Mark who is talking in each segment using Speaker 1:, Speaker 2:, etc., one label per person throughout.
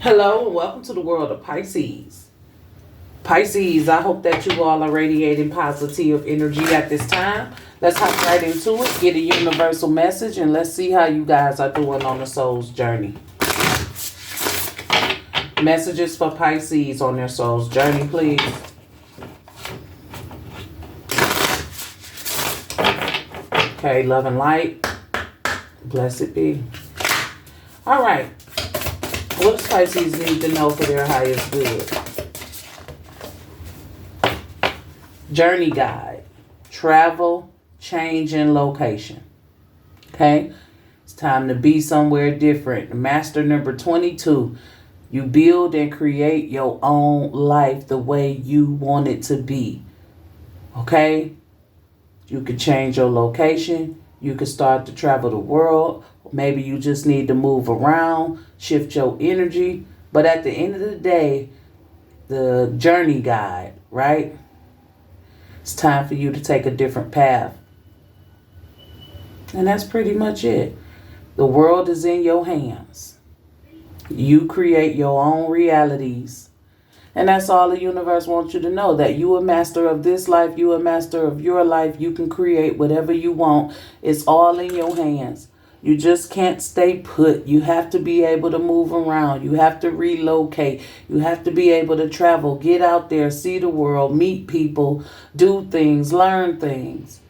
Speaker 1: Hello and welcome to the world of Pisces. Pisces, I hope that you all are radiating positive energy at this time. Let's hop right into it, get a universal message, and let's see how you guys are doing on the soul's journey. Messages for Pisces on their soul's journey, please. Okay, love and light. Blessed be. All right. What does Pisces need to know for their highest good? Journey guide. Travel, change in location. Okay? It's time to be somewhere different. Master number 22. You build and create your own life the way you want it to be. Okay? You could change your location. You could start to travel the world. Maybe you just need to move around, shift your energy. But at the end of the day, the journey guide, right? It's time for you to take a different path. And that's pretty much it. The world is in your hands. You create your own realities. And that's all the universe wants you to know, that you a master of this life, you a master of your life. You can create whatever you want. It's all in your hands. You just can't stay put. You have to be able to move around. You have to relocate. You have to be able to travel, get out there, see the world, meet people, do things, learn things.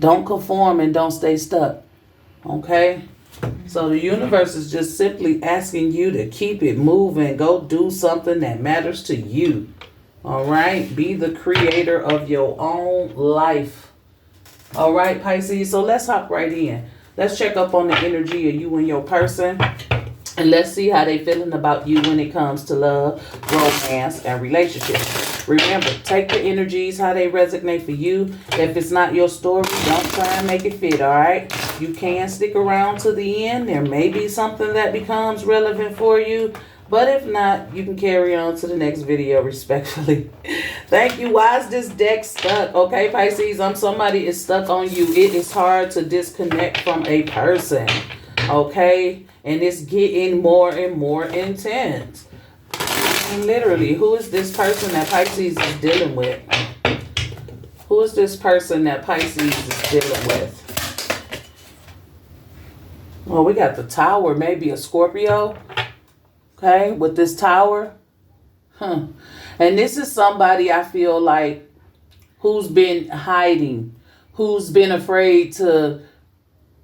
Speaker 1: Don't conform and don't stay stuck. Okay? So the universe is just simply asking you to keep it moving. Go do something that matters to you. All right? Be the creator of your own life. All right, Pisces? So let's hop right in. Let's check up on the energy of you and your person. And let's see how they feeling about you when it comes to love, romance, and relationships. Remember, take the energies, how they resonate for you. If it's not your story, don't try and make it fit, all right? You can stick around to the end. There may be something that becomes relevant for you. But if not, you can carry on to the next video respectfully. Thank you. Why is this deck stuck? Okay, Pisces, somebody is stuck on you. It is hard to disconnect from a person. Okay? And it's getting more and more intense. And literally, who is this person that Pisces is dealing with? Who is this person that Pisces is dealing with? Well, we got the Tower, maybe a Scorpio. Okay, with this Tower. And this is somebody I feel like who's been hiding, who's been afraid to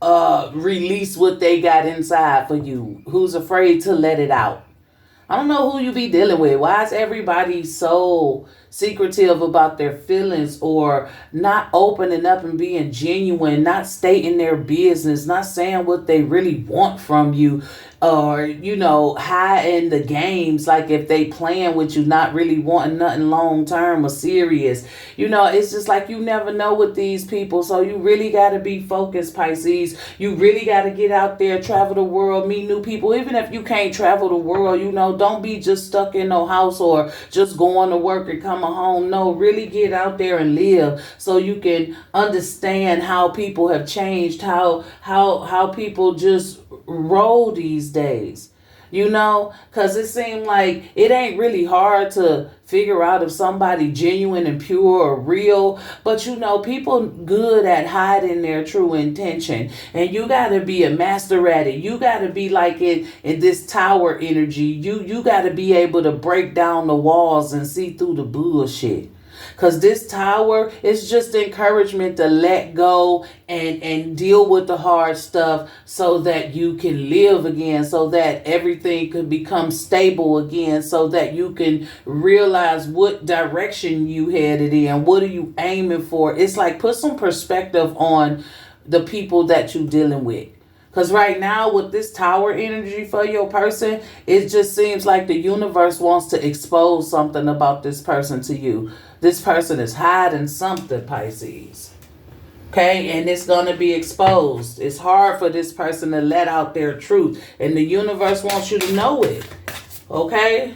Speaker 1: release what they got inside for you, who's afraid to let it out. I don't know who you be dealing with. Why is everybody so secretive about their feelings, or not opening up and being genuine, not stating their business, not saying what they really want from you, or, you know, hiding the games, like if they playing with you, not really wanting nothing long term or serious. You know, it's just like you never know with these people. So you really got to be focused, Pisces. You really got to get out there, travel the world, meet new people. Even if you can't travel the world, you know, don't be just stuck in no house or just going to work and coming home. No, really get out there and live, so you can understand how people have changed, how people just roll these days, you know, because it seemed like it ain't really hard to figure out if somebody genuine and pure or real, but you know, people good at hiding their true intention, and you got to be a master at it. You got to be like in this Tower energy. You got to be able to break down the walls and see through the bullshit. Because this Tower is just encouragement to let go and deal with the hard stuff, so that you can live again, so that everything can become stable again, so that you can realize what direction you headed in. What are you aiming for? It's like put some perspective on the people that you're dealing with. Because right now with this Tower energy for your person, it just seems like the universe wants to expose something about this person to you. This person is hiding something, Pisces. Okay, and it's going to be exposed. It's hard for this person to let out their truth, and the universe wants you to know it. Okay,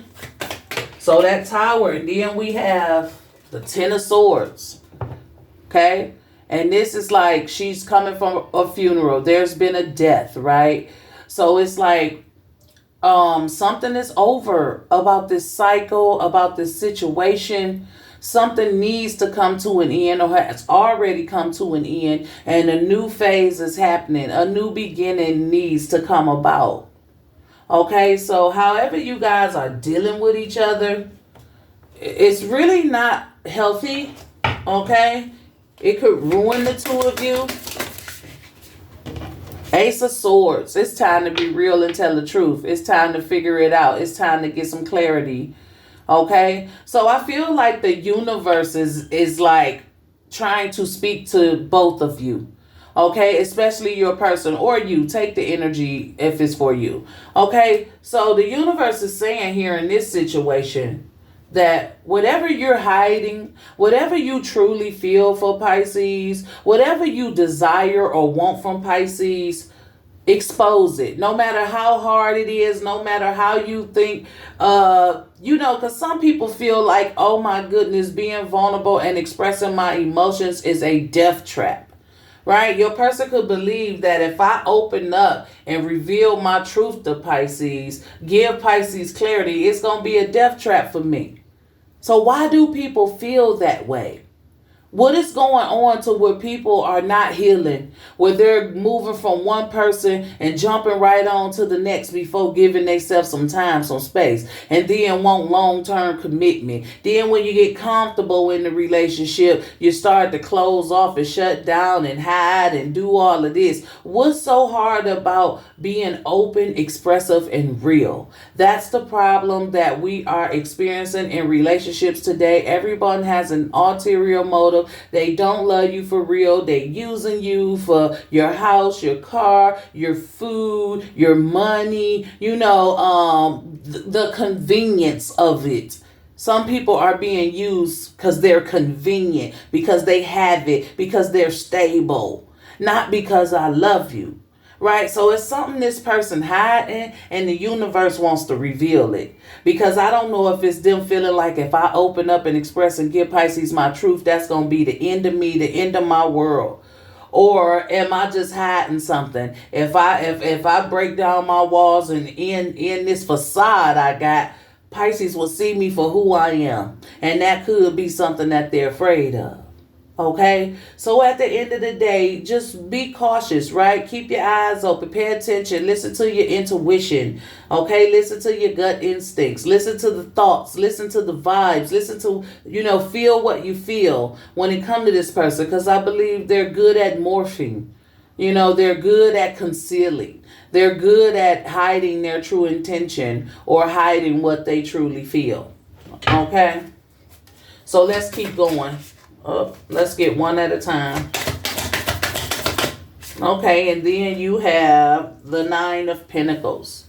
Speaker 1: so that Tower, and then we have the Ten of Swords. Okay, and this is like she's coming from a funeral. There's been a death, right? So it's like Something is over about this cycle, about this situation. Something needs to come to an end or has already come to an end, and a new phase is happening. A new beginning needs to come about. Okay, so however you guys are dealing with each other, it's really not healthy. Okay, it could ruin the two of you. Ace of Swords. It's time to be real and tell the truth. It's time to figure it out. It's time to get some clarity. Okay? So I feel like the universe is like trying to speak to both of you. Okay? Especially your person or you. Take the energy if it's for you. Okay? So the universe is saying here in this situation that whatever you're hiding, whatever you truly feel for Pisces, whatever you desire or want from Pisces, expose it. No matter how hard it is, no matter how you think, because some people feel like, oh my goodness, being vulnerable and expressing my emotions is a death trap. Right? Your person could believe that if I open up and reveal my truth to Pisces, give Pisces clarity, it's going to be a death trap for me. So why do people feel that way? What is going on to where people are not healing, where they're moving from one person and jumping right on to the next before giving themselves some time, some space, and then want long-term commitment. Then when you get comfortable in the relationship, you start to close off and shut down and hide and do all of this. What's so hard about being open, expressive, and real? That's the problem that we are experiencing in relationships today. Everyone has an ulterior motive. They don't love you for real. They're using you for your house, your car, your food, your money, the convenience of it. Some people are being used because they're convenient, because they have it, because they're stable, not because I love you. Right? So it's something this person hiding and the universe wants to reveal it. Because I don't know if it's them feeling like if I open up and express and give Pisces my truth, that's going to be the end of me, the end of my world. Or am I just hiding something? If I break down my walls and in this facade I got, Pisces will see me for who I am. And that could be something that they're afraid of. Okay, so at the end of the day, just be cautious, right? Keep your eyes open, pay attention, listen to your intuition, okay? Listen to your gut instincts, listen to the thoughts, listen to the vibes, listen to, feel what you feel when it comes to this person, because I believe they're good at morphing. They're good at concealing. They're good at hiding their true intention or hiding what they truly feel, okay? So let's keep going. Let's get one at a time. Okay, and then you have the Nine of Pentacles.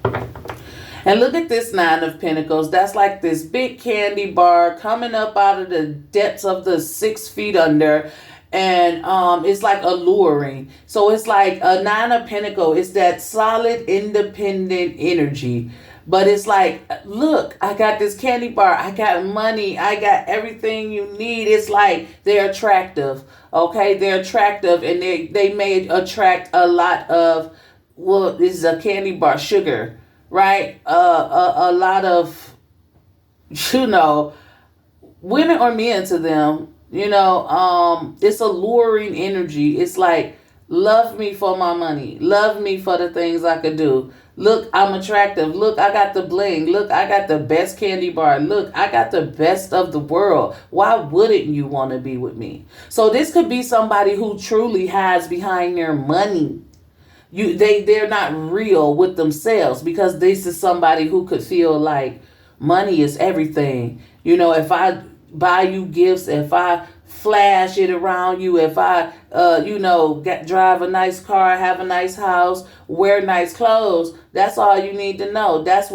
Speaker 1: And look at this Nine of Pentacles. That's like this big candy bar coming up out of the depths of the 6 feet under. And it's like alluring. So it's like a Nine of Pentacles. It's that solid, independent energy. But it's like, look, I got this candy bar. I got money. I got everything you need. It's like they're attractive. Okay, they're attractive, and they may attract a lot of, well, this is a candy bar, sugar, right? A lot of, women are men to them. It's alluring energy. It's like, love me for my money. Love me for the things I could do. Look, I'm attractive. Look, I got the bling. Look, I got the best candy bar. Look, I got the best of the world. Why wouldn't you want to be with me? So this could be somebody who truly hides behind their money. They're not real with themselves, because this is somebody who could feel like money is everything. If I buy you gifts, if I flash it around you, if I, drive a nice car, have a nice house, wear nice clothes, that's all you need to know. That's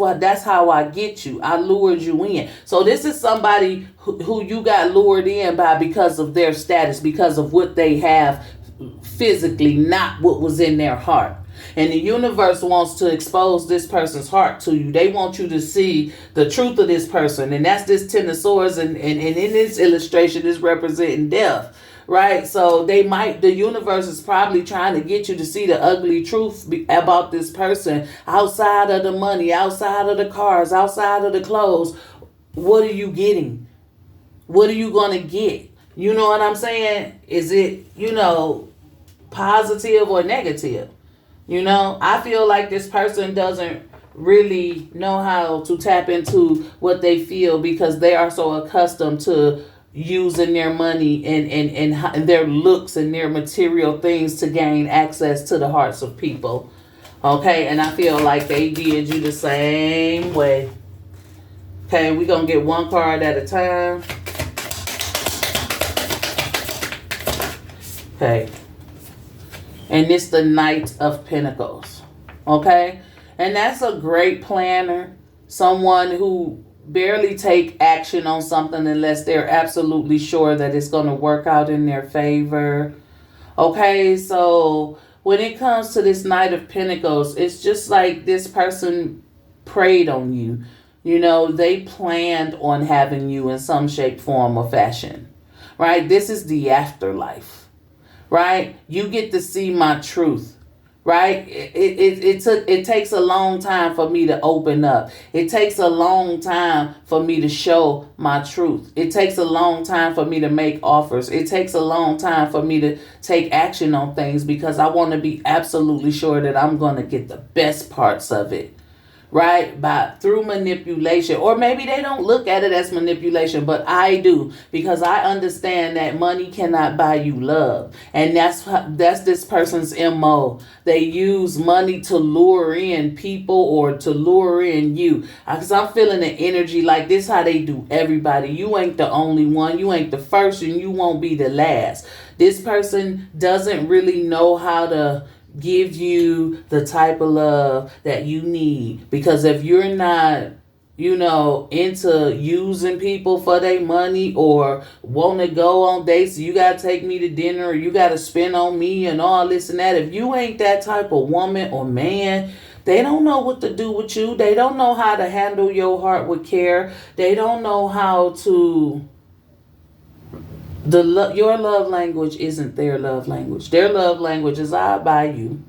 Speaker 1: how I get you. I lured you in. So this is somebody who you got lured in by because of their status, because of what they have physically, not what was in their heart. And the universe wants to expose this person's heart to you. They want you to see the truth of this person. And that's this Ten of Swords. And in this illustration is representing death. right? So the universe is probably trying to get you to see the ugly truth about this person outside of the money, outside of the cars, outside of the clothes. What are you getting? What are you going to get? You know what I'm saying? Is it, positive or negative? I feel like this person doesn't really know how to tap into what they feel because they are so accustomed to using their money and their looks and their material things to gain access to the hearts of people. Okay, and I feel like they did you the same way. Okay, we're going to get one card at a time. Okay. And it's the Knight of Pentacles. Okay? And that's a great planner. Someone who barely take action on something unless they're absolutely sure that it's going to work out in their favor. Okay? So when it comes to this Knight of Pentacles, it's just like this person preyed on you. They planned on having you in some shape, form, or fashion. Right? This is the afterlife. Right? You get to see my truth. Right? It takes a long time for me to open up. It takes a long time for me to show my truth. It takes a long time for me to make offers. It takes a long time for me to take action on things because I want to be absolutely sure that I'm going to get the best parts of it. Right? Through manipulation. Or maybe they don't look at it as manipulation, but I do, because I understand that money cannot buy you love. And that's this person's MO. They use money to lure in people or to lure in you. Because I'm feeling the energy like this how they do everybody. You ain't the only one. You ain't the first and you won't be the last. This person doesn't really know how to give you the type of love that you need, because if you're not into using people for their money or want to go on dates, you got to take me to dinner or you got to spend on me and all this and that. If you ain't that type of woman or man, they don't know what to do with you. They don't know how to handle your heart with care. They don't know how to your love language isn't their love language. Their love language is I buy you.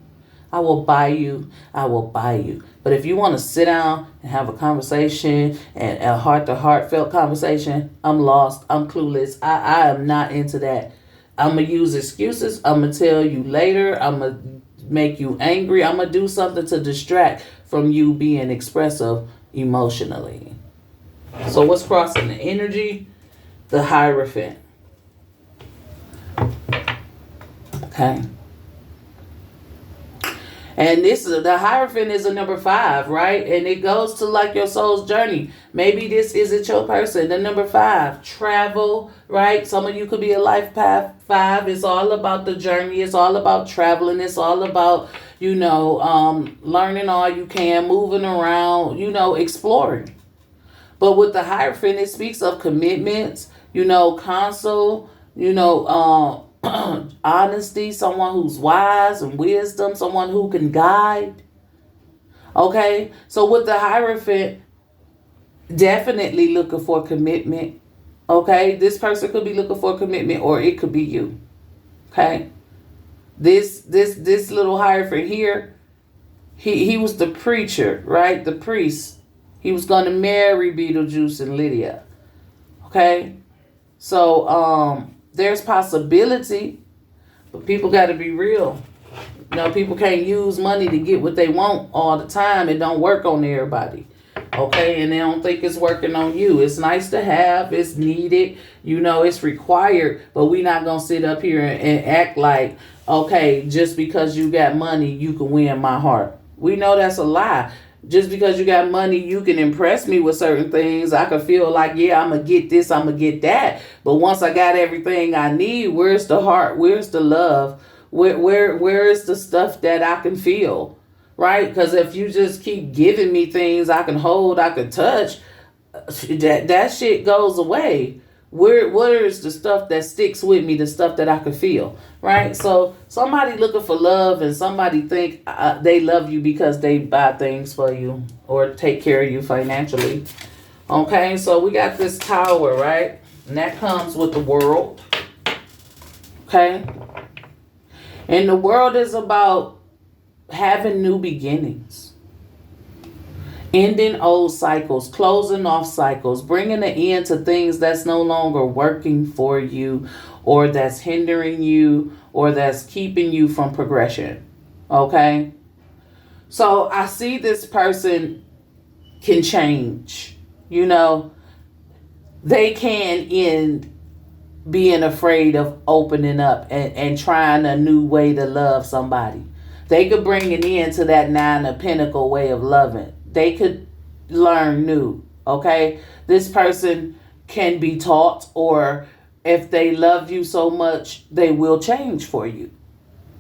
Speaker 1: I will buy you. I will buy you. But if you want to sit down and have a conversation and a heartfelt conversation, I'm lost. I'm clueless. I am not into that. I'm going to use excuses. I'm going to tell you later. I'm going to make you angry. I'm going to do something to distract from you being expressive emotionally. So what's crossing the energy? The Hierophant. Okay. And the Hierophant is a number 5, right? And it goes to like your soul's journey. Maybe this isn't your person. The number 5, travel, right? Some of you could be a life path 5. It's all about the journey. It's all about traveling. It's all about, learning all you can, moving around, exploring. But with the Hierophant, it speaks of commitments, counsel, honesty, someone who's wise and wisdom, someone who can guide. Okay, so with the Hierophant, definitely looking for commitment. Okay, this person could be looking for commitment, or it could be you. Okay, this little Hierophant here, he was the preacher, right? The priest. He was going to marry Beetlejuice and Lydia. Okay, so there's possibility, but people got to be real. People can't use money to get what they want all the time. It don't work on everybody. Okay, and they don't think it's working on you. It's nice to have. It's needed. It's required. But we're not going to sit up here and act like, okay, just because you got money, you can win my heart. We know that's a lie. Just because you got money, you can impress me with certain things. I can feel like, yeah, I'm going to get this, I'm going to get that. But once I got everything I need, where's the heart? Where's the love? Where is the stuff that I can feel? Right? Because if you just keep giving me things I can hold, I can touch, that shit goes away. Where is the stuff that sticks with me, the stuff that I can feel, right? So somebody looking for love and somebody think they love you because they buy things for you or take care of you financially. Okay, so we got this Tower, right? And that comes with the World. Okay? And the world is about having new beginnings, ending old cycles, closing off cycles, bringing an end to things that's no longer working for you, or that's hindering you, or that's keeping you from progression. Okay? So I see this person can change. You know, they can end being afraid of opening up and trying a new way to love somebody. They could bring it into that Nine of Pentacle way of loving. They could learn new. Okay? This person can be taught, or if they love you so much, they will change for you.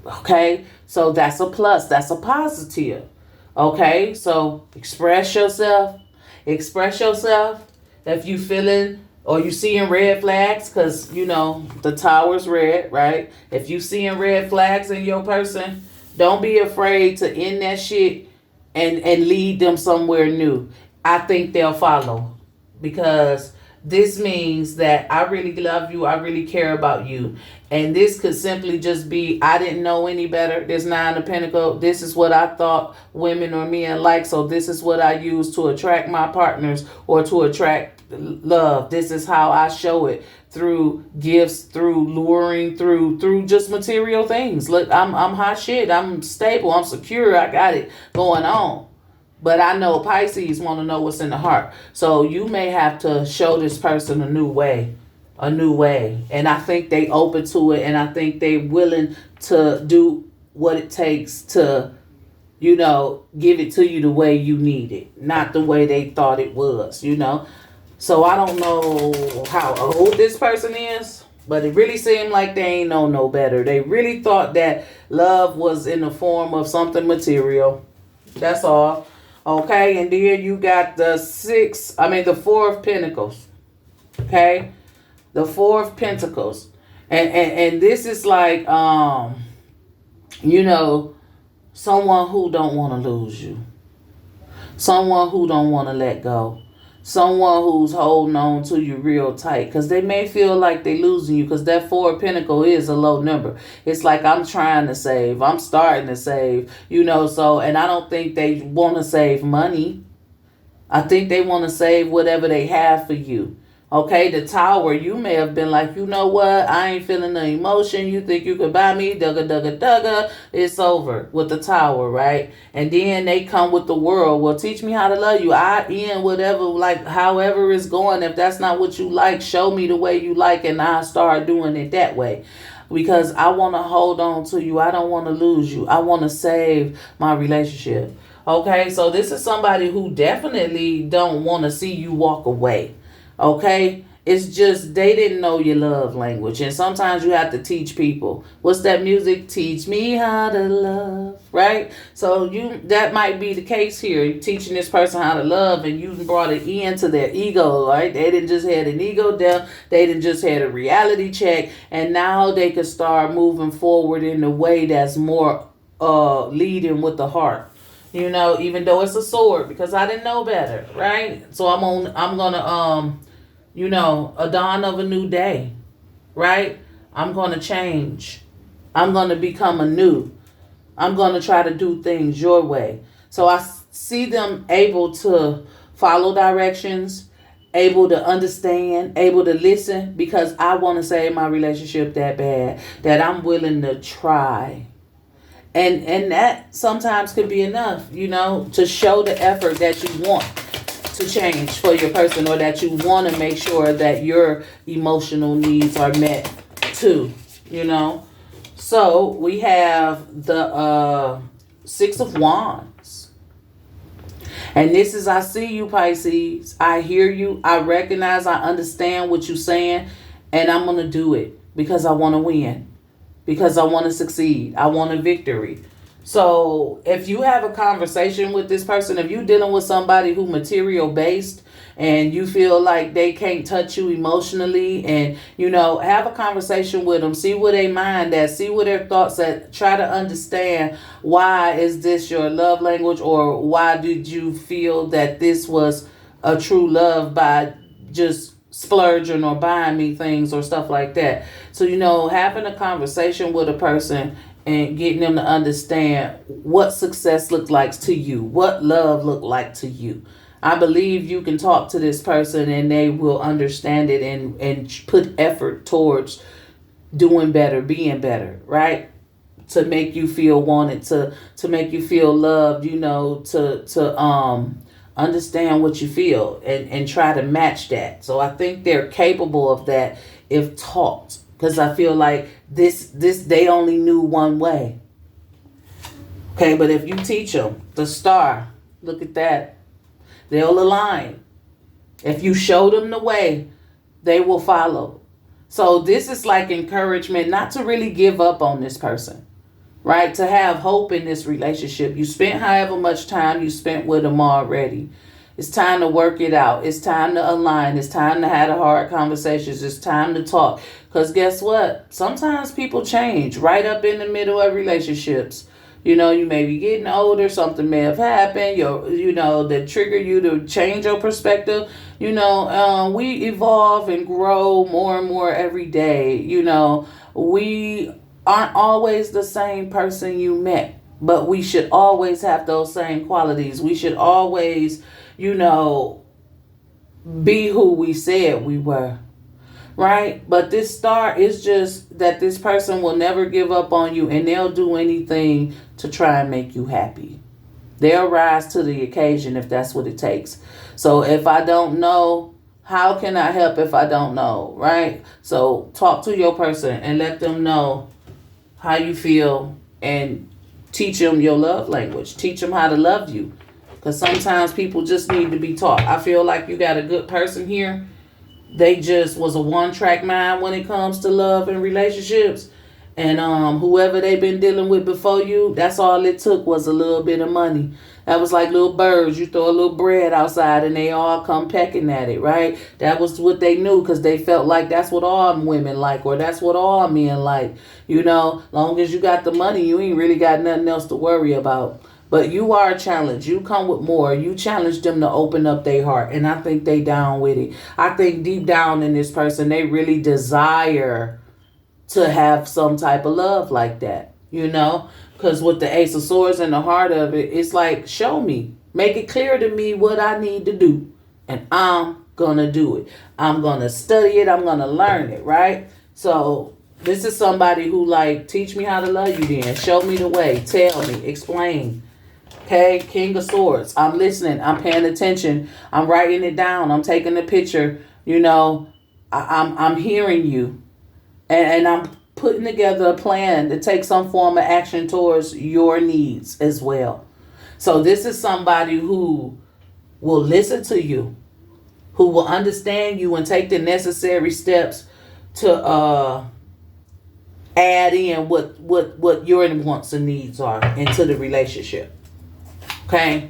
Speaker 1: Okay? So that's a plus. That's a positive. Okay? So express yourself. Express yourself. If you feeling or you seeing red flags, because you know the tower's red, right? If you seeing red flags in your person, don't be afraid to end that shit and lead them somewhere new. I think they'll follow, because this means that I really love you, I really care about you. And this could simply just be, I didn't know any better. This Nine of Pentacles, this is what I thought women or men like, so this is what I use to attract my partners or to attract love. This is how I show it, through gifts, through luring, through just material things. Look, I'm hot shit. I'm stable. I'm secure. I got it going on. But I know Pisces want to know what's in the heart. So you may have to show this person a new way. A new way. And I think they open to it. And I think they willing to do what it takes to, you know, give it to you the way you need it. Not the way they thought it was, you know. So I don't know how old this person is, but it really seemed like they ain't know no better. They really thought that love was in the form of something material. That's all. Okay, and then you got the Four of Pentacles. Okay? The Four of Pentacles. And this is like, you know, someone who don't want to lose you. Someone who don't want to let go. Someone who's holding on to you real tight, because they may feel like they losing you, because that Four of Pentacles is a low number. It's like, I'm trying to save, I'm starting to save, you know. So, and I don't think they want to save money. I think they want to save whatever they have for you. Okay, the Tower, you may have been like, you know what, I ain't feeling the emotion. You think you could buy me? Dugga. It's over with the Tower, right? And then they come with the World. Well, teach me how to love you. I end whatever, like, however it's going. If that's not what you like, show me the way you like, and I'll start doing it that way. Because I want to hold on to you. I don't want to lose you. I want to save my relationship. Okay, so this is somebody who definitely don't want to see you walk away. Okay, it's just they didn't know your love language, and sometimes you have to teach people. What's that music? Teach me how to love, right? So that might be the case here. You're teaching this person how to love, and you brought it into their ego, right? They didn't just had an ego death. They didn't just had a reality check, and now they could start moving forward in a way that's more leading with the heart. You know, even though it's a sword, because I didn't know better, right? So I'm gonna you know, a dawn of a new day, right? I'm going to change. I'm going to become anew. I'm going to try to do things your way. So I see them able to follow directions, able to understand, able to listen, because I want to save my relationship that bad that I'm willing to try. And that sometimes could be enough, you know, to show the effort that you want to change for your person, or that you want to make sure that your emotional needs are met too, you know. So we have the Six of Wands, and this is, I see you, Pisces. I hear you. I recognize, I understand what you're saying, and I'm gonna do it because I want to win, because I want to succeed. I want a victory. So if you have a conversation with this person, if you're dealing with somebody who material based and you feel like they can't touch you emotionally, and, you know, have a conversation with them, see where they mind at, see where their thoughts at, try to understand, why is this your love language, or why did you feel that this was a true love by just splurging or buying me things or stuff like that. So, having a conversation with a person and getting them to understand what success looks like to you, what love look like to you. I believe you can talk to this person and they will understand it and put effort towards doing better, being better, right? To make you feel wanted, to make you feel loved, to understand what you feel and try to match that. So I think they're capable of that if taught. Because I feel like this they only knew one way. Okay, but if you teach them the star, look at that, they'll align. If you show them the way, they will follow. So this is like encouragement not to really give up on this person, right? To have hope in this relationship. You spent however much time you spent with them already. It's time to work it out. It's time to align. It's time to have the hard conversations. It's time to talk. Because guess what? Sometimes people change right up in the middle of relationships. You may be getting older. Something may have happened. That trigger you to change your perspective. We evolve and grow more and more every day. We aren't always the same person you met. But we should always have those same qualities. We should always, be who we said we were. Right? But this star is just that this person will never give up on you and they'll do anything to try and make you happy. They'll rise to the occasion if that's what it takes. So if I don't know, how can I help if I don't know? Right? So talk to your person and let them know how you feel and teach them your love language. Teach them how to love you. Because sometimes people just need to be taught. I feel like you got a good person here. They just was a one-track mind when it comes to love and relationships. And whoever they've been dealing with before you, that's all it took was a little bit of money. That was like little birds. You throw a little bread outside and they all come pecking at it, right? That was what they knew because they felt like that's what all women like or that's what all men like. Long as you got the money, you ain't really got nothing else to worry about. But you are a challenge. You come with more. You challenge them to open up their heart. And I think they down with it. I think deep down in this person, they really desire to have some type of love like that. Because with the Ace of Swords in the heart of it, it's like, show me. Make it clear to me what I need to do. And I'm going to do it. I'm going to study it. I'm going to learn it, right? So this is somebody who teach me how to love you then. Show me the way. Tell me. Explain. Okay, King of Swords. I'm listening. I'm paying attention. I'm writing it down. I'm taking a picture. I'm hearing you. And I'm putting together a plan to take some form of action towards your needs as well. So this is somebody who will listen to you, who will understand you and take the necessary steps to add in what your wants and needs are into the relationship. Okay?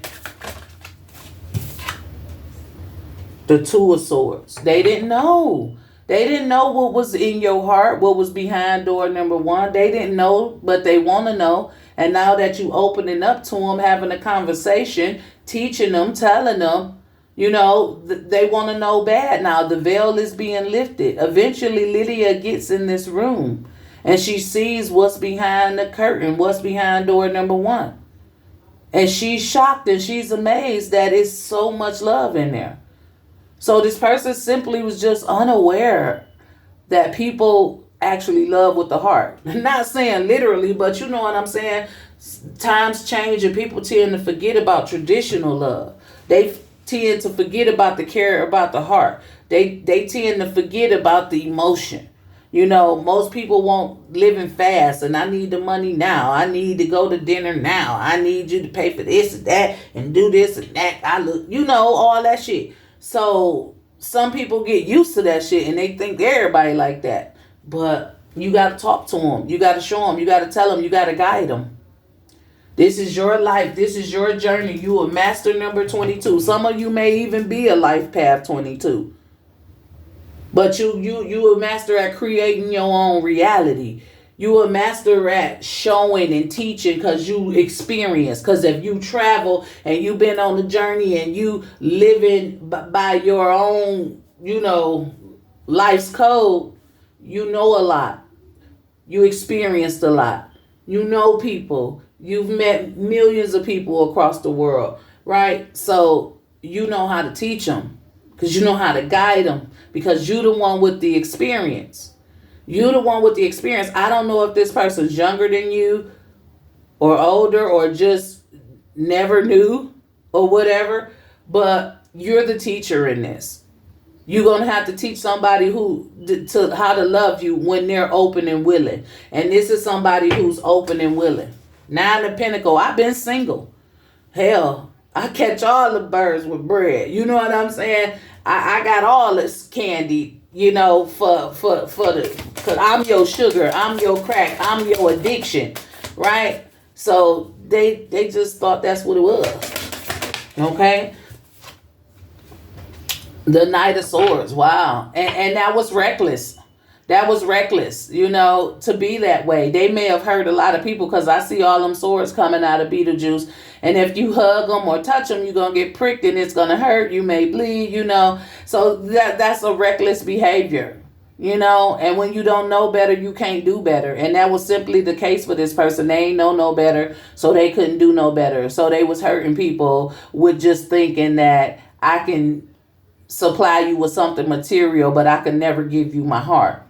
Speaker 1: The Two of Swords. They didn't know. They didn't know what was in your heart, what was behind door number one. They didn't know, but they want to know. And now that you opening up to them, having a conversation, teaching them, telling them, they want to know bad now. The veil is being lifted. Eventually, Lydia gets in this room and she sees what's behind the curtain, what's behind door number one. And she's shocked and she's amazed that it's so much love in there. So this person simply was just unaware that people actually love with the heart. Not saying literally, but you know what I'm saying? Times change and people tend to forget about traditional love. They tend to forget about the care about the heart. They tend to forget about the emotion. Most people want living fast and I need the money now. I need to go to dinner now. I need you to pay for this and that and do this and that. All that shit. So some people get used to that shit and they think everybody like that. But you got to talk to them. You got to show them. You got to tell them. You got to guide them. This is your life. This is your journey. You a master number 22. Some of you may even be a life path 22. But you a master at creating your own reality. You a master at showing and teaching because you experience. Because if you travel and you've been on the journey and you living by your own life's code, you know a lot. You experienced a lot. You know people. You've met millions of people across the world, right? So you know how to teach them because you know how to guide them because you're the one with the experience. You're the one with the experience. I don't know if this person's younger than you or older or just never knew or whatever, but you're the teacher in this. You're going to have to teach somebody how to love you when they're open and willing. And this is somebody who's open and willing. Nine of Pentacles, I've been single. Hell, I catch all the birds with bread. You know what I'm saying? I got all this candy, cause I'm your sugar, I'm your crack, I'm your addiction, right? So they just thought that's what it was. Okay? The Knight of Swords. Wow. And that was reckless. That was reckless, to be that way. They may have hurt a lot of people because I see all them swords coming out of Beetlejuice. And if you hug them or touch them, you're going to get pricked and it's going to hurt. You may bleed, So that's a reckless behavior, And when you don't know better, you can't do better. And that was simply the case for this person. They ain't know no better, so they couldn't do no better. So they was hurting people with just thinking that I can supply you with something material, but I can never give you my heart.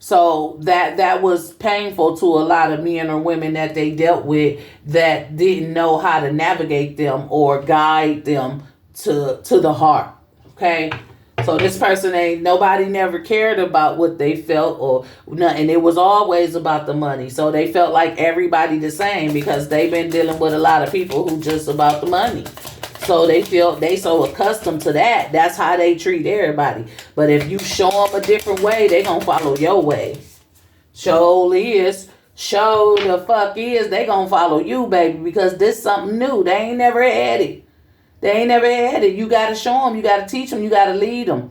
Speaker 1: So that was painful to a lot of men or women that they dealt with that didn't know how to navigate them or guide them to the heart. Okay. So this person nobody never cared about what they felt or nothing. It was always about the money. So they felt like everybody the same because they've been dealing with a lot of people who just about the money. So they feel they so accustomed to that. That's how they treat everybody. But if you show them a different way, they gonna follow your way. Show the fuck is they gonna follow you, baby, because this something new. They ain't never had it. You gotta show them. You gotta teach them. You gotta lead them.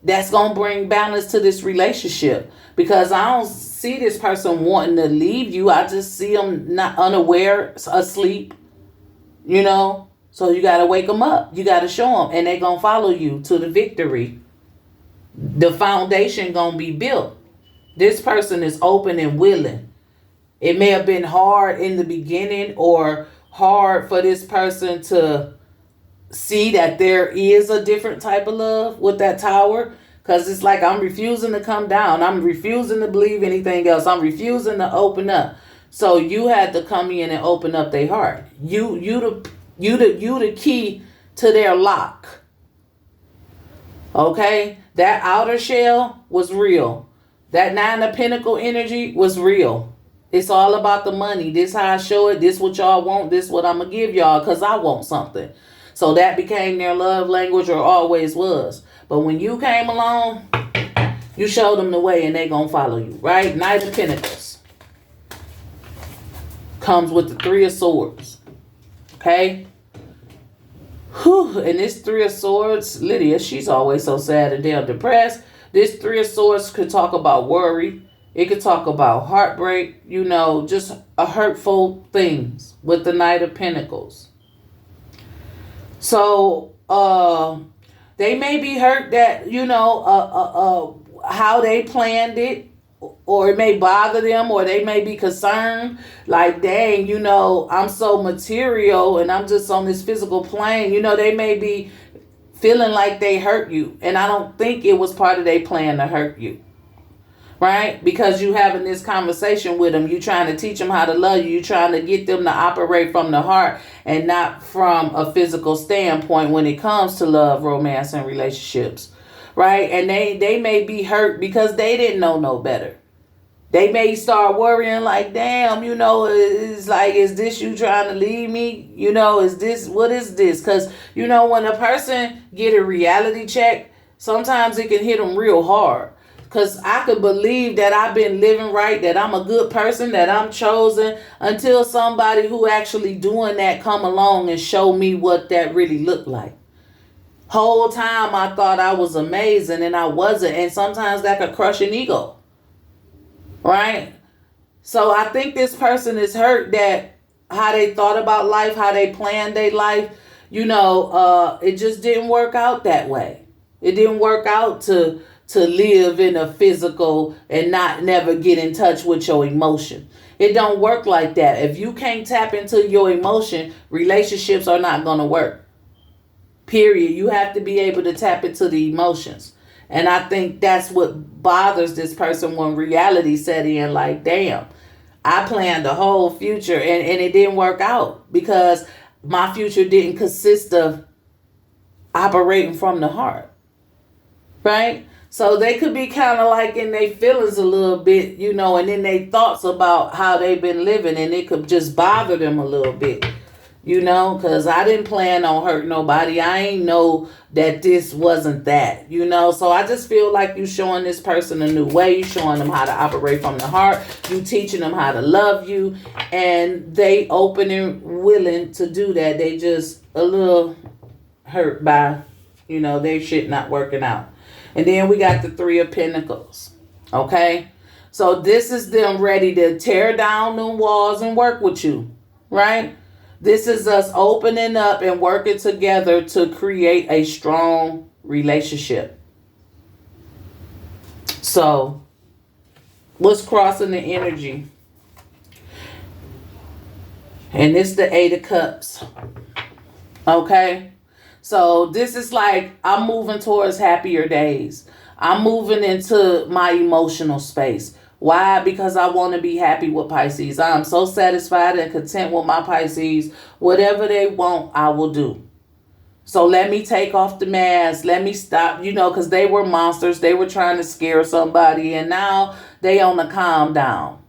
Speaker 1: That's gonna bring balance to this relationship because I don't see this person wanting to leave you. I just see them not unaware, asleep. So you got to wake them up. You got to show them. And they're going to follow you to the victory. The foundation going to be built. This person is open and willing. It may have been hard in the beginning or hard for this person to see that there is a different type of love with that Tower. Because it's like I'm refusing to come down. I'm refusing to believe anything else. I'm refusing to open up. So you had to come in and open up their heart. You the key to their lock. Okay? That outer shell was real. That Nine of Pentacles energy was real. It's all about the money. This how I show it. This what y'all want. This what I'm going to give y'all because I want something. So that became their love language or always was. But when you came along, you showed them the way and they going to follow you. Right? Knight of Pentacles. Comes with the Three of Swords. Okay? Whew, and this Three of Swords, Lydia, she's always so sad and damn depressed. This Three of Swords could talk about worry. It could talk about heartbreak, just a hurtful things with the Knight of Pentacles. So, they may be hurt that, how they planned it. Or it may bother them, or they may be concerned, like, dang, I'm so material and I'm just on this physical plane. They may be feeling like they hurt you. And I don't think it was part of their plan to hurt you. Right? Because you having this conversation with them. You trying to teach them how to love you. You trying to get them to operate from the heart and not from a physical standpoint when it comes to love, romance, and relationships. Right? And they may be hurt because they didn't know no better. They may start worrying like, damn, it's like, is this you trying to leave me? What is this? Because, when a person get a reality check, sometimes it can hit them real hard. Because I could believe that I've been living right, that I'm a good person, that I'm chosen, until somebody who actually doing that come along and show me what that really looked like. Whole time I thought I was amazing and I wasn't. And sometimes that could crush an ego. Right? So I think this person is hurt that how they thought about life, how they planned their life, it just didn't work out that way. It didn't work out to live in a physical and not never get in touch with your emotion. It don't work like that. If you can't tap into your emotion, relationships are not going to work. Period. You have to be able to tap into the emotions. And I think that's what bothers this person when reality set in, like, damn, I planned the whole future and it didn't work out because my future didn't consist of operating from the heart. Right? So they could be kind of like in their feelings a little bit, you know, and then they thoughts about how they've been living, and it could just bother them a little bit, you know, because I didn't plan on hurt nobody. I ain't know that this wasn't that, you know. So I just feel like you showing this person a new way. You showing them how to operate from the heart. You teaching them how to love you, and they open and willing to do that. They just a little hurt by, you know, their shit not working out. And then we got the Three of Pentacles. Okay? So this is them ready to tear down them walls and work with you. Right? This is us opening up and working together to create a strong relationship. So, what's crossing the energy? And it's the Eight of Cups. Okay? So this is like, I'm moving towards happier days. I'm moving into my emotional space. Why? Because I want to be happy with Pisces. I am so satisfied and content with my Pisces. Whatever they want, I will do. So let me take off the mask. Let me stop, you know, because they were monsters. They were trying to scare somebody. And now they on the calm down.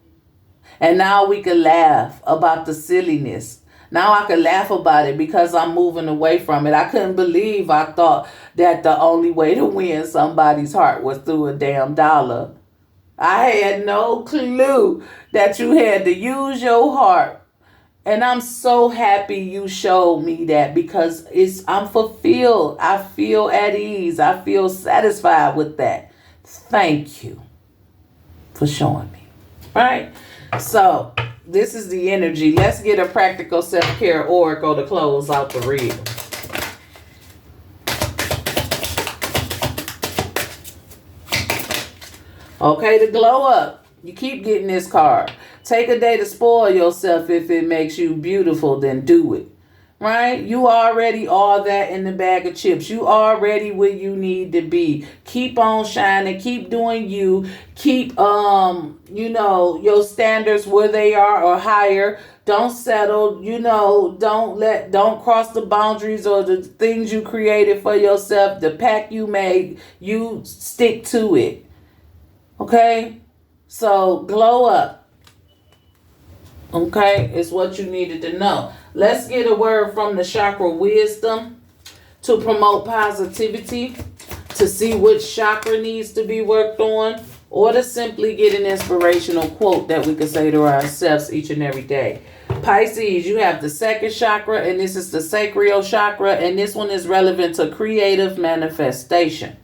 Speaker 1: And now we can laugh about the silliness. Now I can laugh about it because I'm moving away from it. I couldn't believe I thought that the only way to win somebody's heart was through a damn dollar. I had no clue that you had to use your heart. And I'm so happy you showed me that because I'm fulfilled. I feel at ease. I feel satisfied with that. Thank you for showing me. All right? So, this is the energy. Let's get a practical self-care oracle to close out the read. Okay, to glow up. You keep getting this card. Take a day to spoil yourself. If it makes you beautiful, then do it. Right? You already all that in the bag of chips. You already where you need to be. Keep on shining. Keep doing you. Keep, you know, your standards where they are or higher. Don't settle. You know, don't cross the boundaries or the things you created for yourself. The pact you made, you stick to it. Okay? So, glow up. Okay? It's what you needed to know. Let's get a word from the chakra wisdom to promote positivity, to see which chakra needs to be worked on, or to simply get an inspirational quote that we can say to ourselves each and every day. Pisces, you have the second chakra, and this is the sacral chakra, and this one is relevant to creative manifestation.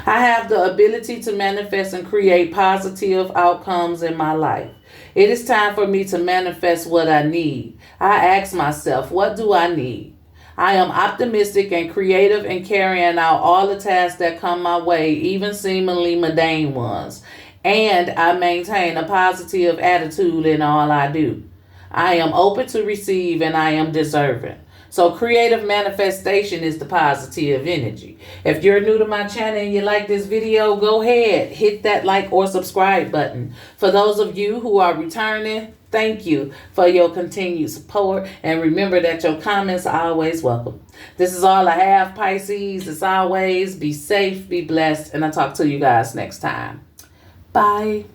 Speaker 1: I have the ability to manifest and create positive outcomes in my life. It is time for me to manifest what I need. I ask myself, what do I need? I am optimistic and creative in carrying out all the tasks that come my way, even seemingly mundane ones. And I maintain a positive attitude in all I do. I am open to receive and I am deserving. So creative manifestation is the positive energy. If you're new to my channel and you like this video, go ahead, hit that like or subscribe button. For those of you who are returning, thank you for your continued support. And remember that your comments are always welcome. This is all I have, Pisces. As always, be safe, be blessed, and I'll talk to you guys next time. Bye.